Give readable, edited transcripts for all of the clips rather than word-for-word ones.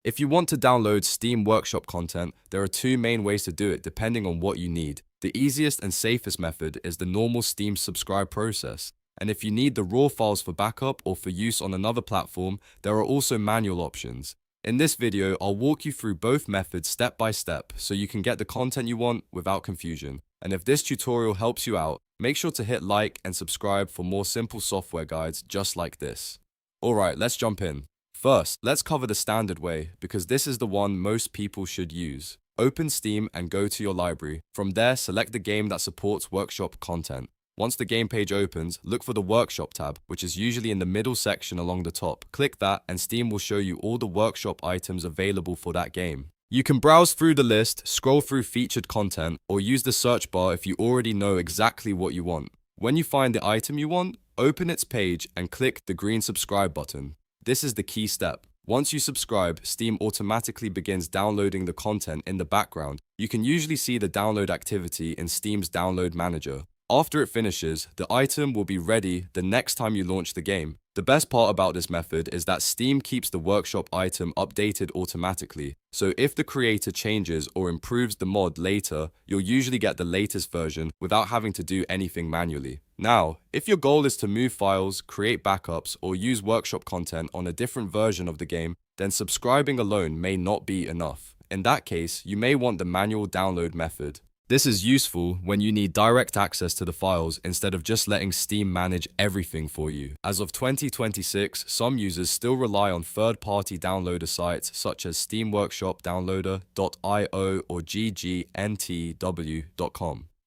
If you want to download Steam Workshop content, there are two main ways to do it depending on what you need. The easiest and safest method is the normal Steam subscribe process. And if you need the raw files for backup or for use on another platform, there are also manual options. In this video, I'll walk you through both methods step by step so you can get the content you want without confusion. And if this tutorial helps you out, make sure to hit like and subscribe for more simple software guides just like this. Alright, let's jump in. First, let's cover the standard way because this is the one most people should use. Open Steam and go to your library. From there, select the game that supports Workshop content. Once the game page opens, look for the Workshop tab, which is usually in the middle section along the top. Click that and Steam will show you all the Workshop items available for that game. You can browse through the list, scroll through featured content, or use the search bar if you already know exactly what you want. When you find the item you want, open its page and click the green subscribe button. This is the key step. Once you subscribe, Steam automatically begins downloading the content in the background. You can usually see the download activity in Steam's Download Manager. After it finishes, the item will be ready the next time you launch the game. The best part about this method is that Steam keeps the Workshop item updated automatically, so if the creator changes or improves the mod later, you'll usually get the latest version without having to do anything manually. Now, if your goal is to move files, create backups, or use Workshop content on a different version of the game, then subscribing alone may not be enough. In that case, you may want the manual download method. This is useful when you need direct access to the files instead of just letting Steam manage everything for you. As of 2026, some users still rely on third-party downloader sites such as Steam Workshop Downloader.io or ggntw.com.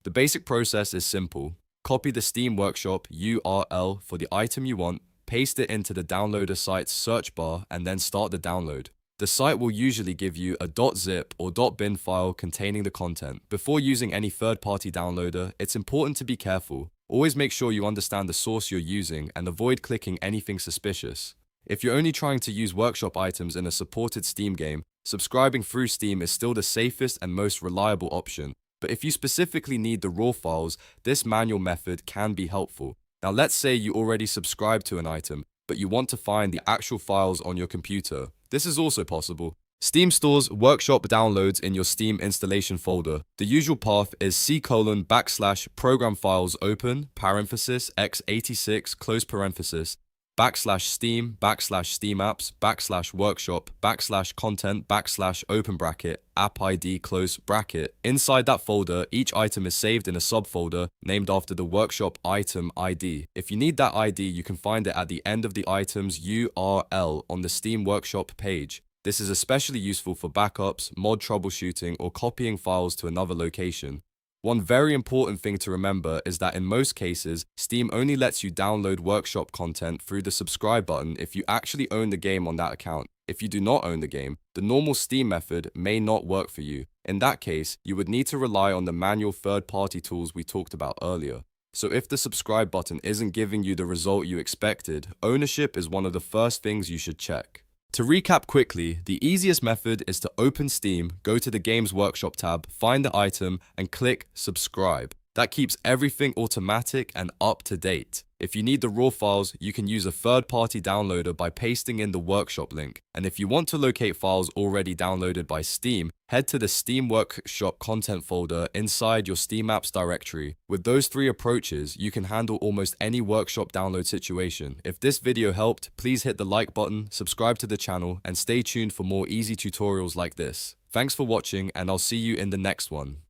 The basic process is simple. Copy the Steam Workshop URL for the item you want, paste it into the downloader site's search bar, and then start the download. The site will usually give you a .zip or .bin file containing the content. Before using any third-party downloader, it's important to be careful. Always make sure you understand the source you're using and avoid clicking anything suspicious. If you're only trying to use Workshop items in a supported Steam game, subscribing through Steam is still the safest and most reliable option. But if you specifically need the raw files, this manual method can be helpful. Now let's say you already subscribe to an item, but you want to find the actual files on your computer. This is also possible. Steam stores Workshop downloads in your Steam installation folder. The usual path is /program files open, x86, close parenthesis, /steam, /steam apps, /workshop, /content, open bracket, app ID, close bracket. Inside that folder, each item is saved in a subfolder named after the Workshop item ID. If you need that ID, you can find it at the end of the item's URL on the Steam Workshop page. This is especially useful for backups, mod troubleshooting, or copying files to another location. One very important thing to remember is that in most cases, Steam only lets you download Workshop content through the subscribe button if you actually own the game on that account. If you do not own the game, the normal Steam method may not work for you. In that case, you would need to rely on the manual third-party tools we talked about earlier. So if the subscribe button isn't giving you the result you expected, ownership is one of the first things you should check. To recap quickly, the easiest method is to open Steam, go to the Games Workshop tab, find the item, and click subscribe. That keeps everything automatic and up to date. If you need the raw files, you can use a third-party downloader by pasting in the Workshop link. And if you want to locate files already downloaded by Steam, head to the Steam Workshop content folder inside your Steam apps directory. With those three approaches, you can handle almost any Workshop download situation. If this video helped, please hit the like button, subscribe to the channel, and stay tuned for more easy tutorials like this. Thanks for watching, and I'll see you in the next one.